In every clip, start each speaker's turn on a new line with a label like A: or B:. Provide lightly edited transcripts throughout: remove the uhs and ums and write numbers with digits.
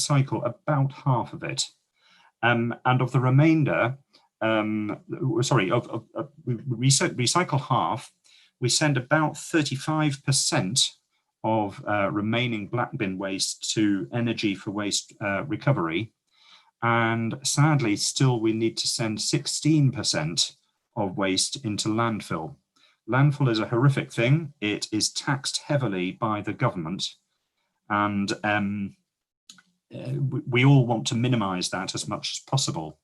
A: recycle about half of it. And of the remainder, we recycle half. We send about 35% of remaining black bin waste to energy for waste recovery. And sadly, still we need to send 16% of waste into landfill. Landfill is a horrific thing. It is taxed heavily by the government. And we all want to minimize that as much as possible.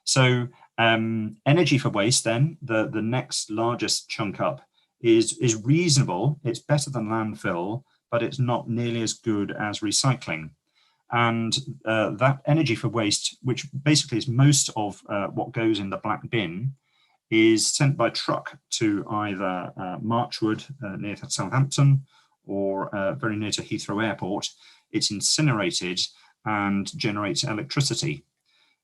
A: So energy for waste then, the next largest chunk up, is reasonable. It's better than landfill, but it's not nearly as good as recycling. And that energy for waste, which basically is most of what goes in the black bin, is sent by truck to either Marchwood near Southampton or very near to Heathrow Airport. It's incinerated and generates electricity.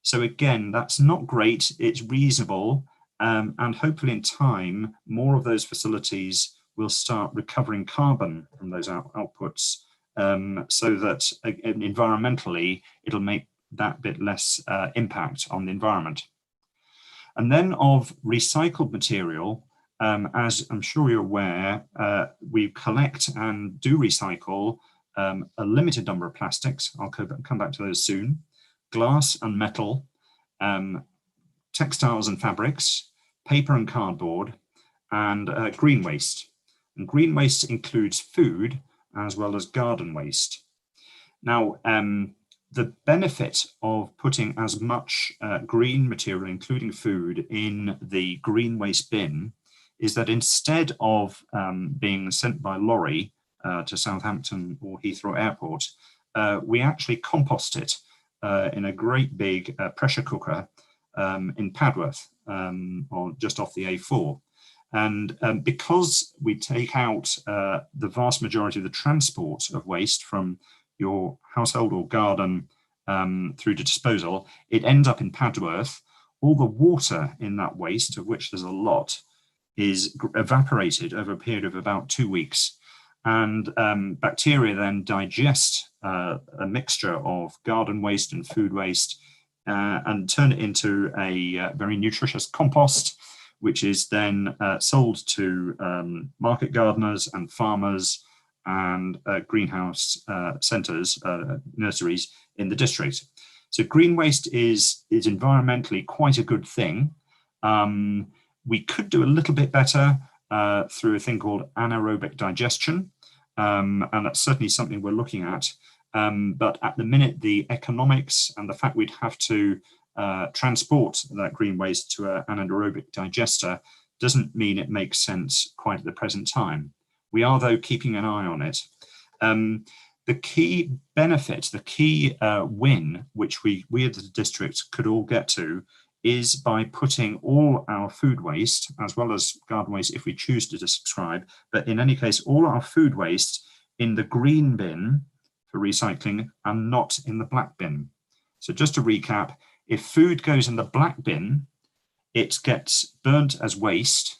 A: So again, that's not great, it's reasonable, and hopefully in time, more of those facilities will start recovering carbon from those outputs, so that environmentally, it'll make that bit less impact on the environment. And then of recycled material, as I'm sure you're aware, we collect and do recycle a limited number of plastics. I'll come back to those soon. Glass and metal, textiles and fabrics, paper and cardboard, and green waste. And green waste includes food as well as garden waste. Now, the benefit of putting as much green material, including food, in the green waste bin is that instead of being sent by lorry to Southampton or Heathrow Airport, we actually compost it in a great big pressure cooker in Padworth, or just off the A4. And because we take out the vast majority of the transport of waste from your household or garden through to disposal, it ends up in Padworth. All the water in that waste, of which there's a lot, is evaporated over a period of about 2 weeks. And bacteria then digest a mixture of garden waste and food waste and turn it into a very nutritious compost, which is then sold to market gardeners and farmers and greenhouse centres, nurseries in the district. So green waste is environmentally quite a good thing. We could do a little bit better through a thing called anaerobic digestion, and that's certainly something we're looking at. But at the minute, the economics and the fact we'd have to transport that green waste to an anaerobic digester doesn't mean it makes sense quite at the present time. We are, though, keeping an eye on it. The key benefit, the key win, which we as the district could all get to, is by putting all our food waste, as well as garden waste if we choose to subscribe, but in any case, all our food waste in the green bin for recycling and not in the black bin. So just to recap, if food goes in the black bin, it gets burnt as waste.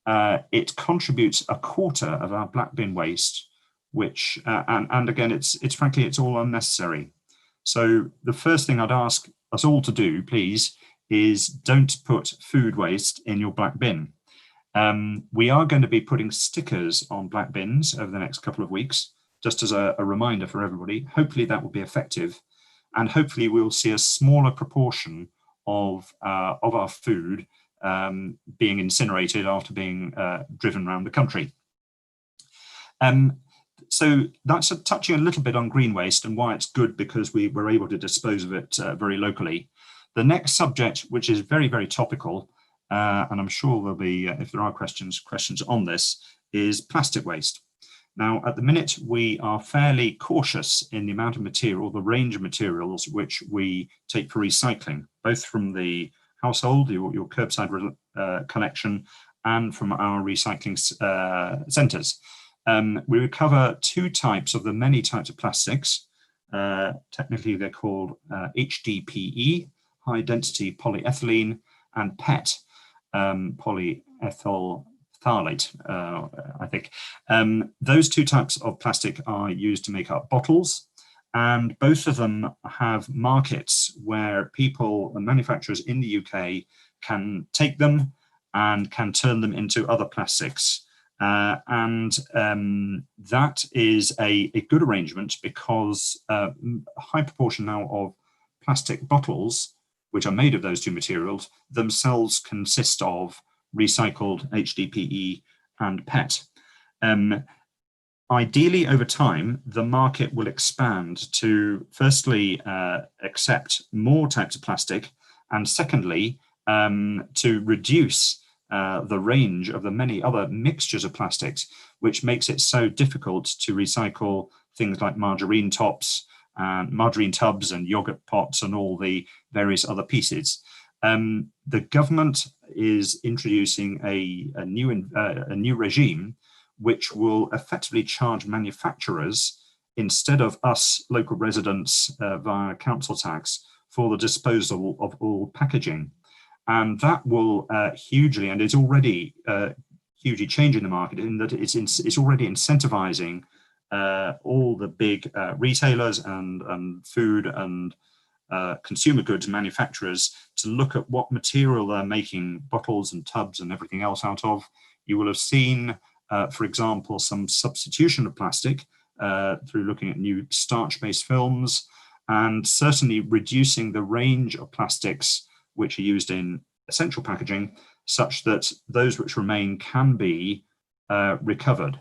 A: It contributes a quarter of our black bin waste, which, and again, it's frankly, it's all unnecessary. So the first thing I'd ask us all to do, please, is don't put food waste in your black bin. We are going to be putting stickers on black bins over the next couple of weeks, just as a reminder for everybody. Hopefully that will be effective. And hopefully we'll see a smaller proportion of our food being incinerated after being driven around the country. So that's touching a little bit on green waste and why it's good, because we were able to dispose of it very locally. The next subject, which is very, very topical, and I'm sure there'll be, if there are questions on this, is plastic waste. Now, at the minute, we are fairly cautious in the amount of material, the range of materials which we take for recycling, both from the household, your curbside collection, and from our recycling centres. We recover two types of the many types of plastics. Technically, they're called HDPE, high density polyethylene, and PET, polyethyl phthalate, I think. Those two types of plastic are used to make up bottles, And both of them have markets where people and manufacturers in the UK can take them and can turn them into other plastics. That is a good arrangement, because a high proportion now of plastic bottles, which are made of those two materials, themselves consist of recycled HDPE and PET. Ideally, over time, the market will expand to, firstly, accept more types of plastic, and secondly, to reduce the range of the many other mixtures of plastics, which makes it so difficult to recycle things like margarine tops, margarine tubs and yogurt pots and all the various other pieces. The government is introducing a new regime which will effectively charge manufacturers, instead of us local residents via council tax, for the disposal of all packaging. And that will hugely, and it's already hugely changing the market, in that it's already incentivizing all the big retailers and food and consumer goods manufacturers to look at what material they're making bottles and tubs and everything else out of. You will have seen, for example, some substitution of plastic through looking at new starch-based films, and certainly reducing the range of plastics which are used in essential packaging, such that those which remain can be recovered.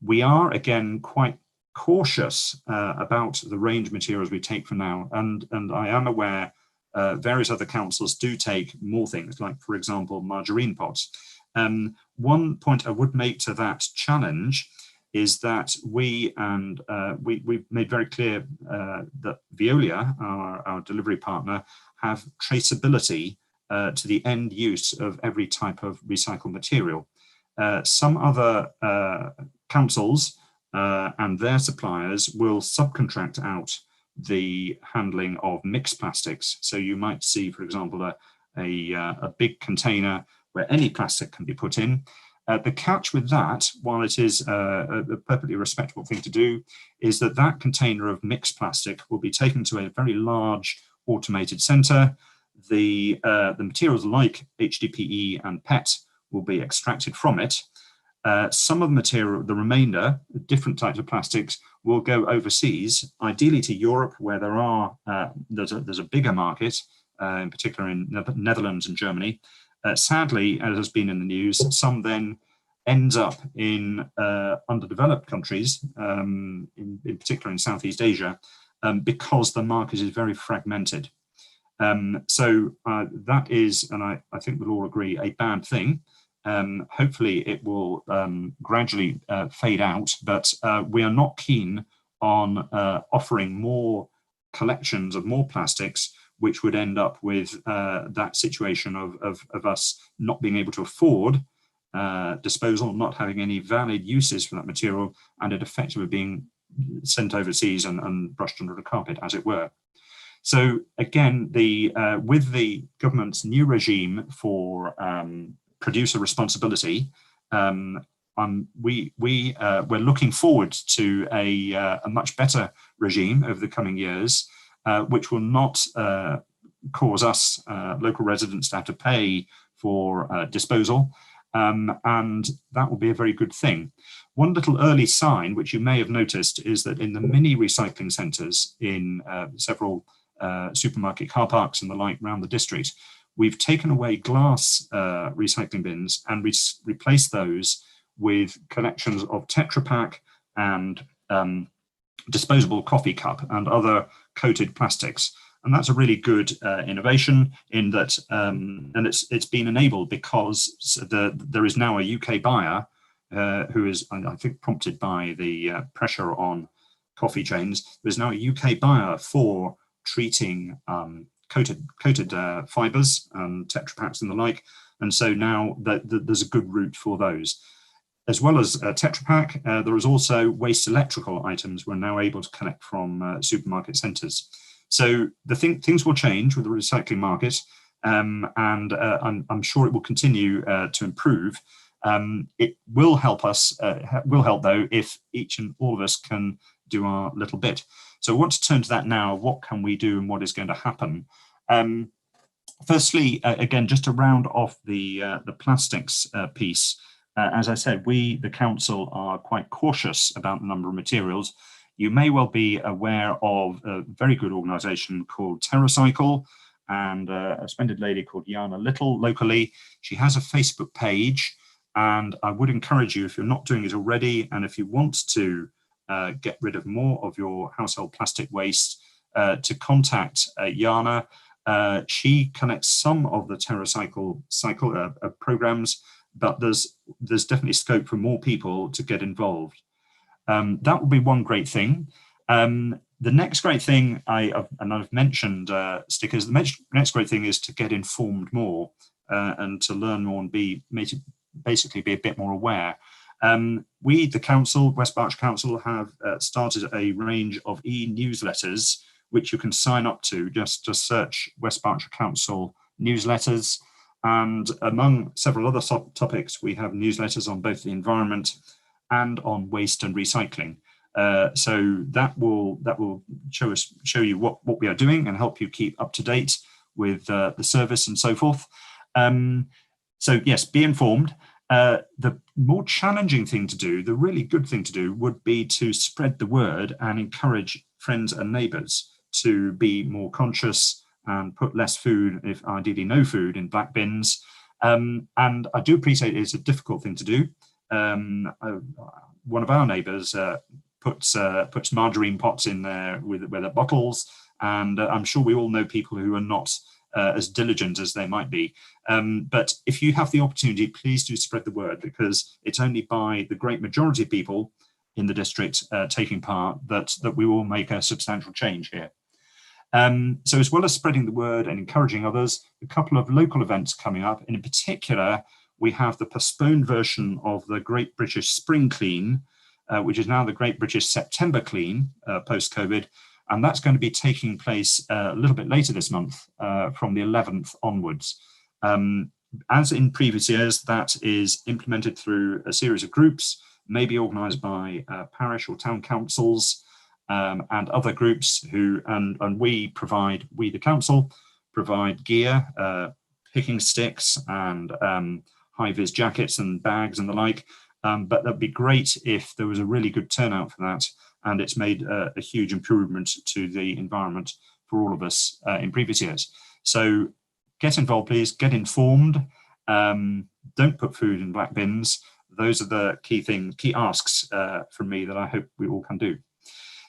A: We are, again, quite cautious about the range of materials we take for now, and I am aware various other councils do take more things, like, for example, margarine pots. One point I would make to that challenge is that we've made very clear that Veolia, our delivery partner, have traceability to the end use of every type of recycled material. Some other councils and their suppliers will subcontract out the handling of mixed plastics. So you might see, for example, a big container where any plastic can be put in. The catch with that, while it is a perfectly respectable thing to do, is that that container of mixed plastic will be taken to a very large automated centre. The materials like HDPE and PET will be extracted from it. Some of the material, the remainder, different types of plastics, will go overseas, ideally to Europe, where there's a bigger market, in particular in Netherlands and Germany. Sadly, as has been in the news, some then ends up in underdeveloped countries, in particular in Southeast Asia, because the market is very fragmented. So that is, and I think we'll all agree, a bad thing. Hopefully it will gradually fade out, but we are not keen on offering more collections of more plastics, which would end up with that situation of us not being able to afford disposal, not having any valid uses for that material, and it effectively being sent overseas and brushed under the carpet, as it were. So again, with the government's new regime for producer responsibility, we're looking forward to a much better regime over the coming years, which will not cause us local residents to have to pay for disposal, and that will be a very good thing. One little early sign, which you may have noticed, is that in the mini recycling centres in several supermarket car parks and the like around the district, we've taken away glass recycling bins and replaced those with collections of Tetra Pak and disposable coffee cup and other coated plastics. And that's a really good innovation, in that, and it's been enabled because there is now a UK buyer who is, I think, prompted by the pressure on coffee chains. There's now a UK buyer for treating coated fibres and Tetra Paks and the like, and so now there's a good route for those. As well as Tetra Pak, there is also waste electrical items we're now able to collect from supermarket centres. So things will change with the recycling market, and I'm sure it will continue to improve. It will help us. Will help, though, if each and all of us can do our little bit. So I want to turn to that now. What can we do and what is going to happen? Firstly, again, just to round off the plastics piece, as I said, we, the council, are quite cautious about the number of materials. You may well be aware of a very good organisation called TerraCycle, and a splendid lady called Jana Little locally. She has a Facebook page, and I would encourage you, if you're not doing it already, and if you want to get rid of more of your household plastic waste, to contact Jana. She connects some of the TerraCycle programs, but there's definitely scope for more people to get involved. That will be one great thing. The next great thing, I've mentioned stickers, the next great thing is to get informed more and to learn more and basically be a bit more aware. We, the council, West Berkshire Council, have started a range of e-newsletters which you can sign up to. Just search West Berkshire Council newsletters. And among several other topics, we have newsletters on both the environment and on waste and recycling. So that will show you what we are doing and help you keep up to date with the service and so forth. So yes, be informed. The more challenging thing to do, the really good thing to do, would be to spread the word and encourage friends and neighbours to be more conscious and put less food, if ideally no food, in black bins. And I do appreciate it's a difficult thing to do. One of our neighbours puts margarine pots in there with their bottles, and I'm sure we all know people who are not as diligent as they might be. But if you have the opportunity, please do spread the word, because it's only by the great majority of people in the district taking part that we will make a substantial change here. So as well as spreading the word and encouraging others, a couple of local events coming up. And in particular, we have the postponed version of the Great British Spring Clean, which is now the Great British September Clean post-COVID. And that's going to be taking place a little bit later this month, from the 11th onwards. As in previous years, that is implemented through a series of groups, maybe organised by parish or town councils, and other groups and we, the council, provide gear, picking sticks and high-vis jackets and bags and the like. But that'd be great if there was a really good turnout for that, and it's made a huge improvement to the environment for all of us in previous years. So get involved, please, get informed. Don't put food in black bins. Those are the key asks from me that I hope we all can do.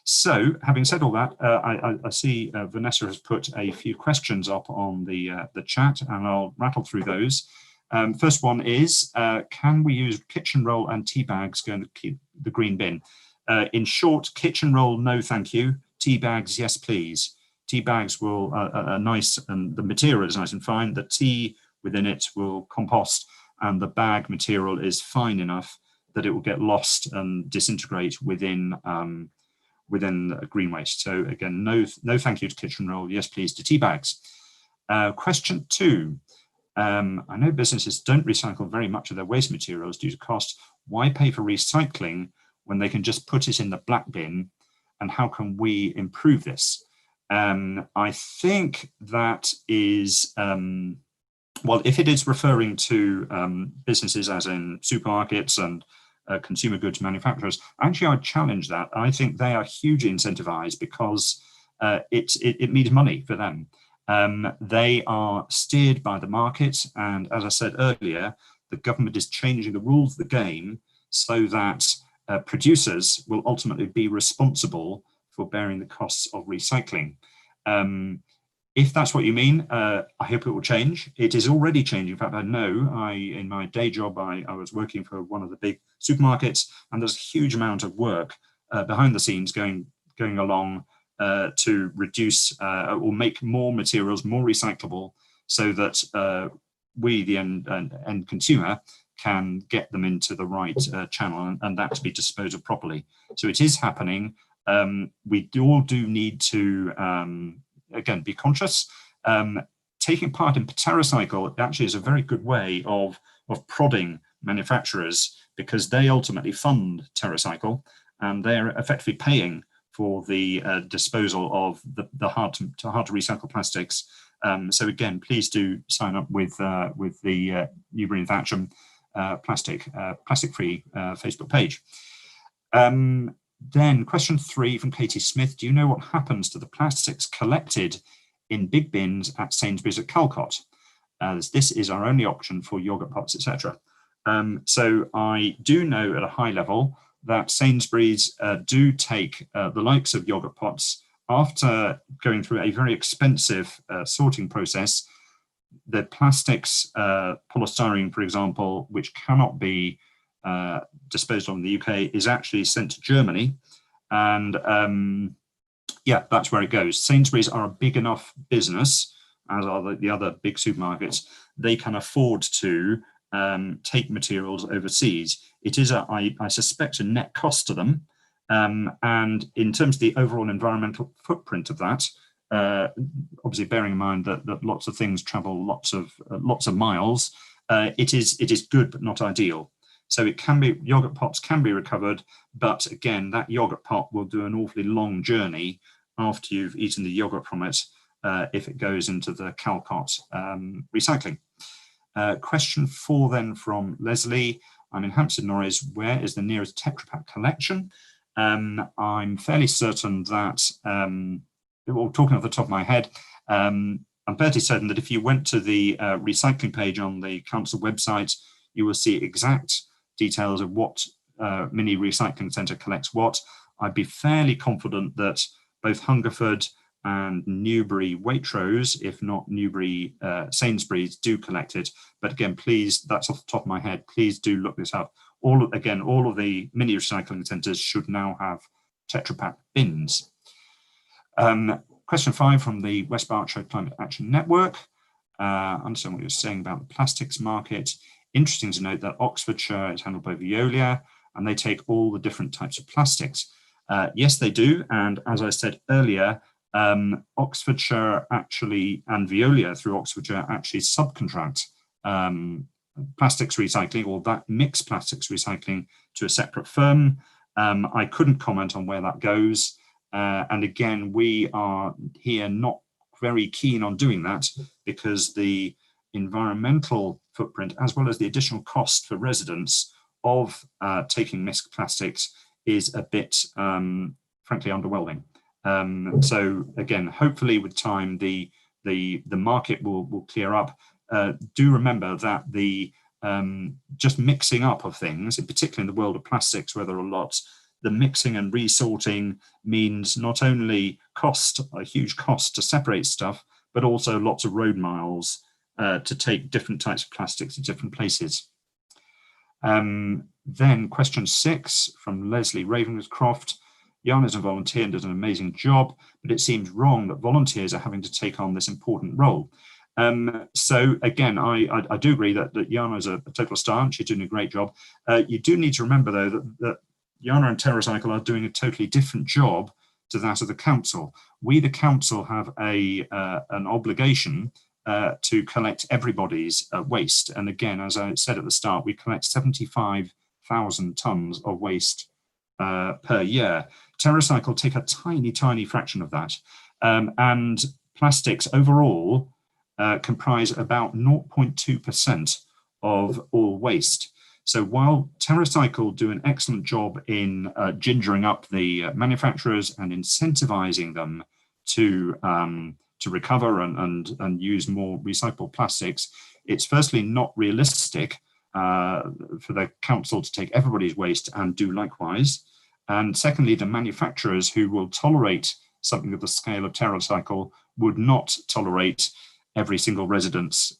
A: So, having said all that, I see Vanessa has put a few questions up on the chat, and I'll rattle through those. First one is, can we use kitchen roll and tea bags going to keep the green bin? In short, kitchen roll, no thank you. Tea bags, yes please. Tea bags will are nice, and the material is nice and fine. The tea within it will compost, and the bag material is fine enough that it will get lost and disintegrate within green waste. So again, no thank you to kitchen roll, yes please to tea bags. Question 2. I know businesses don't recycle very much of their waste materials due to cost. Why pay for recycling when they can just put it in the black bin? And how can we improve this? I think that is, well, if it is referring to businesses as in supermarkets and consumer goods manufacturers, actually I'd challenge that. I think they are hugely incentivized because it means money for them. They are steered by the market, and as I said earlier, the government is changing the rules of the game so that producers will ultimately be responsible for bearing the costs of recycling. If that's what you mean, I hope it will change. It is already changing. In fact, I know in my day job, I was working for one of the big supermarkets, and there's a huge amount of work behind the scenes going along to reduce or make more materials more recyclable, so that we, the end consumer, can get them into the right channel and that to be disposed of properly. So it is happening. We all do need to, again, be conscious. Taking part in TerraCycle actually is a very good way of prodding manufacturers, because they ultimately fund TerraCycle, and they're effectively paying for the disposal of the hard to recycle plastics. So again, please do sign up with the Newbury and Thatcham plastic-free Facebook page. Then question 3 from Katie Smith: do you know what happens to the plastics collected in big bins at Sainsbury's at Calcott? As this is our only option for yogurt pots, etc. So I do know at a high level that Sainsbury's do take the likes of yogurt pots after going through a very expensive sorting process. The plastics, polystyrene, for example, which cannot be disposed of in the UK, is actually sent to Germany. And yeah, that's where it goes. Sainsbury's are a big enough business, as are the other big supermarkets. They can afford to take materials overseas. It is, I suspect, a net cost to them. And in terms of the overall environmental footprint of that, obviously bearing in mind that lots of things travel lots of miles, it is good but not ideal. So it can be, yogurt pots can be recovered, but again, that yogurt pot will do an awfully long journey after you've eaten the yogurt from it, if it goes into the Calcott recycling. Question 4 then from Leslie: I'm in Hampstead Norreys. Where is the nearest Tetra Pak collection? I'm fairly certain that, well, talking off the top of my head, I'm fairly certain that if you went to the recycling page on the council website, you will see exact details of what mini recycling centre collects what. I'd be fairly confident that both Hungerford and Newbury Waitrose, if not Newbury Sainsbury's, do collect it. But again, please, that's off the top of my head, please do look this up. All of the mini recycling centres should now have Tetra Pak bins. Question 5 from the West Berkshire Climate Action Network. I understand what you're saying about the plastics market. Interesting to note that Oxfordshire is handled by Veolia, and they take all the different types of plastics. Yes, they do. And as I said earlier, Oxfordshire actually, and Veolia through Oxfordshire, actually subcontract plastics recycling, or that mixed plastics recycling, to a separate firm. I couldn't comment on where that goes. And again, we are here not very keen on doing that because the environmental footprint, as well as the additional cost for residents of taking mixed plastics, is a bit, frankly, underwhelming. So again, hopefully with time, the market will clear up. Do remember that the just mixing up of things, in particular in the world of plastics, where there are lots, the mixing and resorting means not only a huge cost to separate stuff, but also lots of road miles to take different types of plastics to different places. Then question 6 from Leslie Ravenscroft: Jan is a volunteer and does an amazing job, but it seems wrong that volunteers are having to take on this important role. So again, I do agree that Jana is a total star and she's doing a great job. You do need to remember, though, that Jana and TerraCycle are doing a totally different job to that of the council. We, the council, have an obligation to collect everybody's waste. And again, as I said at the start, we collect 75,000 tonnes of waste per year. TerraCycle take a tiny, tiny fraction of that. And plastics overall comprise about 0.2% of all waste. So while TerraCycle do an excellent job in gingering up the manufacturers and incentivizing them to recover and use more recycled plastics, it's firstly not realistic for the council to take everybody's waste and do likewise. And secondly, the manufacturers who will tolerate something of the scale of TerraCycle would not tolerate every single resident's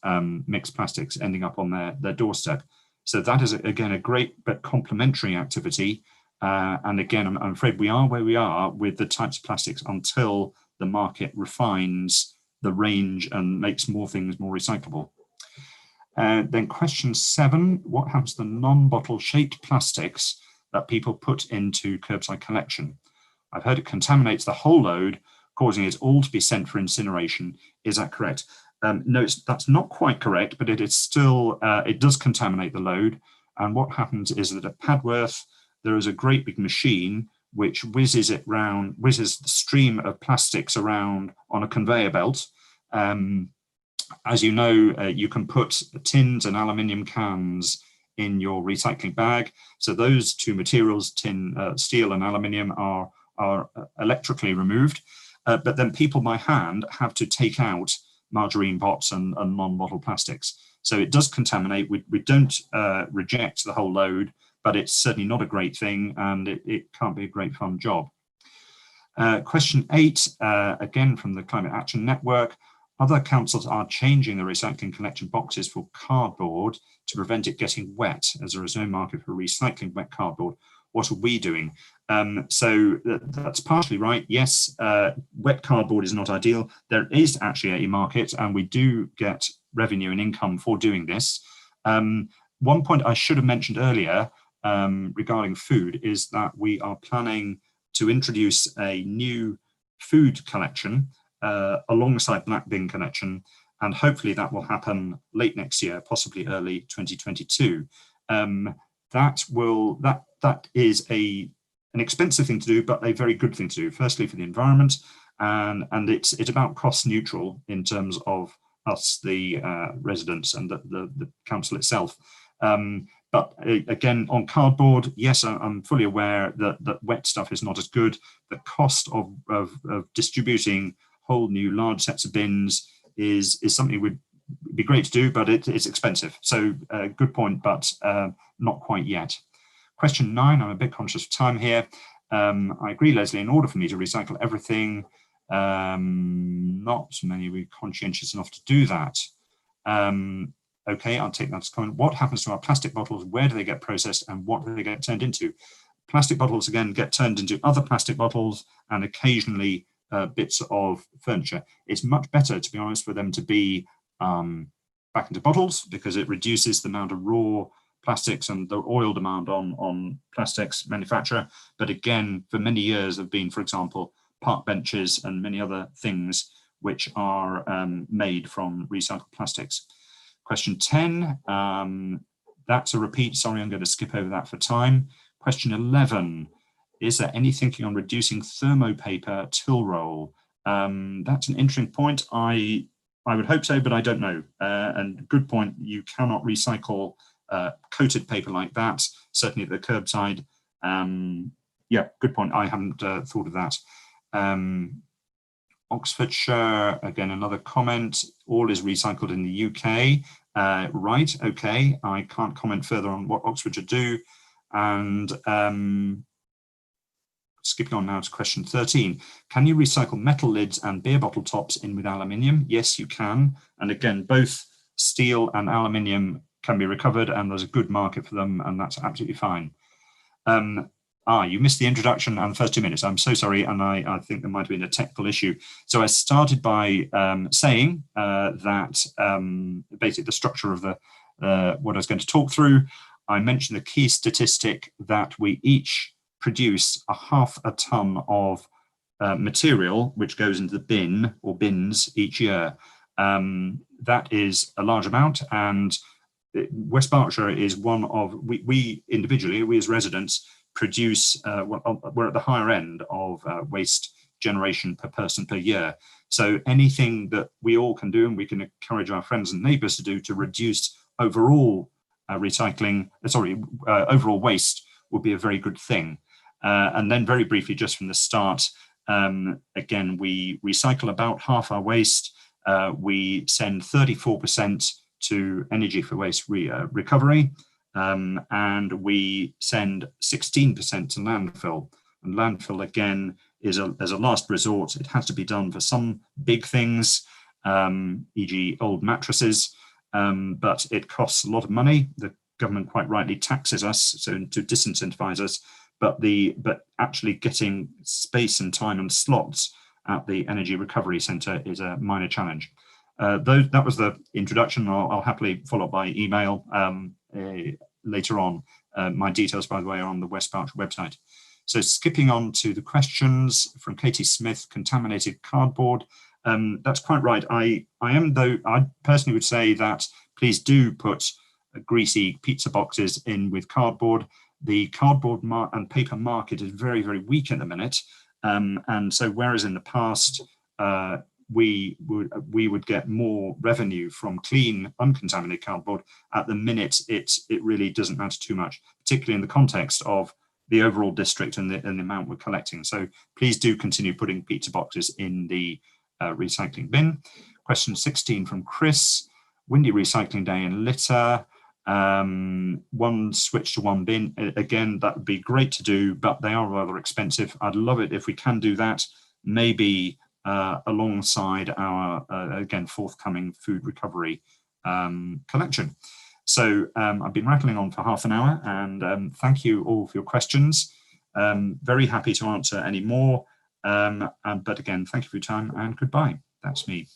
A: mixed plastics ending up on their doorstep. So that is, again, a great but complementary activity. And again, I'm afraid we are where we are with the types of plastics until the market refines the range and makes more things more recyclable. Then question 7, what happens to the non-bottle shaped plastics that people put into curbside collection? I've heard it contaminates the whole load, causing it all to be sent for incineration. Is that correct? No, that's not quite correct, but it is still, it does contaminate the load. And what happens is that at Padworth, there is a great big machine which whizzes the stream of plastics around on a conveyor belt. As you know, you can put tins and aluminium cans in your recycling bag. So those two materials, steel and aluminium, are electrically removed. But then people by hand have to take out margarine pots and non-bottle plastics. So it does contaminate. We don't reject the whole load, but it's certainly not a great thing, and it can't be a great fun job. Question 8, again from the Climate Action Network. Other councils are changing the recycling collection boxes for cardboard to prevent it getting wet, as there is no market for recycling wet cardboard. What are we doing? So that's partially right. Yes, wet cardboard is not ideal. There is actually a market, and we do get revenue and income for doing this. One point I should have mentioned earlier regarding food is that we are planning to introduce a new food collection alongside black bin collection, and hopefully that will happen late next year, possibly early 2022. That is an expensive thing to do, but a very good thing to do. Firstly, for the environment, and it's about cost neutral in terms of us, the residents, and the council itself. But again, on cardboard, yes, I'm fully aware that wet stuff is not as good. The cost of distributing whole new large sets of bins is something would be great to do, but it's expensive. So good point, but not quite yet. Question 9, I'm a bit conscious of time here. I agree, Leslie, in order for me to recycle everything, not many were conscientious enough to do that. Okay, I'll take that as a comment. What happens to our plastic bottles? Where do they get processed, and what do they get turned into? Plastic bottles, again, get turned into other plastic bottles and occasionally bits of furniture. It's much better, to be honest, for them to be back into bottles, because it reduces the amount of raw plastics and the oil demand on plastics manufacture. But again, for many years have been, for example, park benches and many other things which are made from recycled plastics. Question 10, that's a repeat. Sorry, I'm going to skip over that for time. Question 11, is there any thinking on reducing thermopaper till roll? That's an interesting point. I would hope so, but I don't know. And good point, you cannot recycle coated paper like that, certainly at the curbside. Yeah, good point. I haven't thought of that. Oxfordshire, again, another comment. All is recycled in the UK. Right, okay. I can't comment further on what Oxfordshire do. And skipping on now to question 13. Can you recycle metal lids and beer bottle tops in with aluminium? Yes, you can. And again, both steel and aluminium can be recovered, and there's a good market for them, and that's absolutely fine. You missed the introduction and the first 2 minutes. I'm so sorry, and I think there might have been a technical issue. So I started by saying that basically the structure of what I was going to talk through. I mentioned the key statistic that we each produce 0.5 ton of material which goes into the bin or bins each year. That is a large amount, and West Berkshire is one of, we individually, we as residents, produce, we're at the higher end of waste generation per person per year. So anything that we all can do, and we can encourage our friends and neighbours to do, to reduce overall overall waste, would be a very good thing. And then very briefly, just from the start, again, we recycle about half our waste. We send 34% to energy for waste recovery, and we send 16% to landfill. And landfill, again, is as a last resort. It has to be done for some big things, e.g. old mattresses, but it costs a lot of money. The government quite rightly taxes us, so to disincentivize us, but actually getting space and time and slots at the Energy Recovery Centre is a minor challenge. That was the introduction. I'll happily follow up by email later on. My details, by the way, are on the West Berkshire website. So skipping on to the questions from Katie Smith, contaminated cardboard. That's quite right. I personally would say that please do put greasy pizza boxes in with cardboard. the cardboard and paper market is very, very weak at the minute. And so whereas in the past, we would get more revenue from clean, uncontaminated cardboard, at the minute it really doesn't matter too much, particularly in the context of the overall district and the amount we're collecting. So please do continue putting pizza boxes in the recycling bin. Question 16 from Chris. Windy recycling day in litter. One switch to one bin. Again, that would be great to do, but they are rather expensive. I'd love it if we can do that, maybe alongside our, again, forthcoming food recovery collection. So I've been rattling on for half an hour, and thank you all for your questions. Very happy to answer any more. But again, thank you for your time, and goodbye. That's me.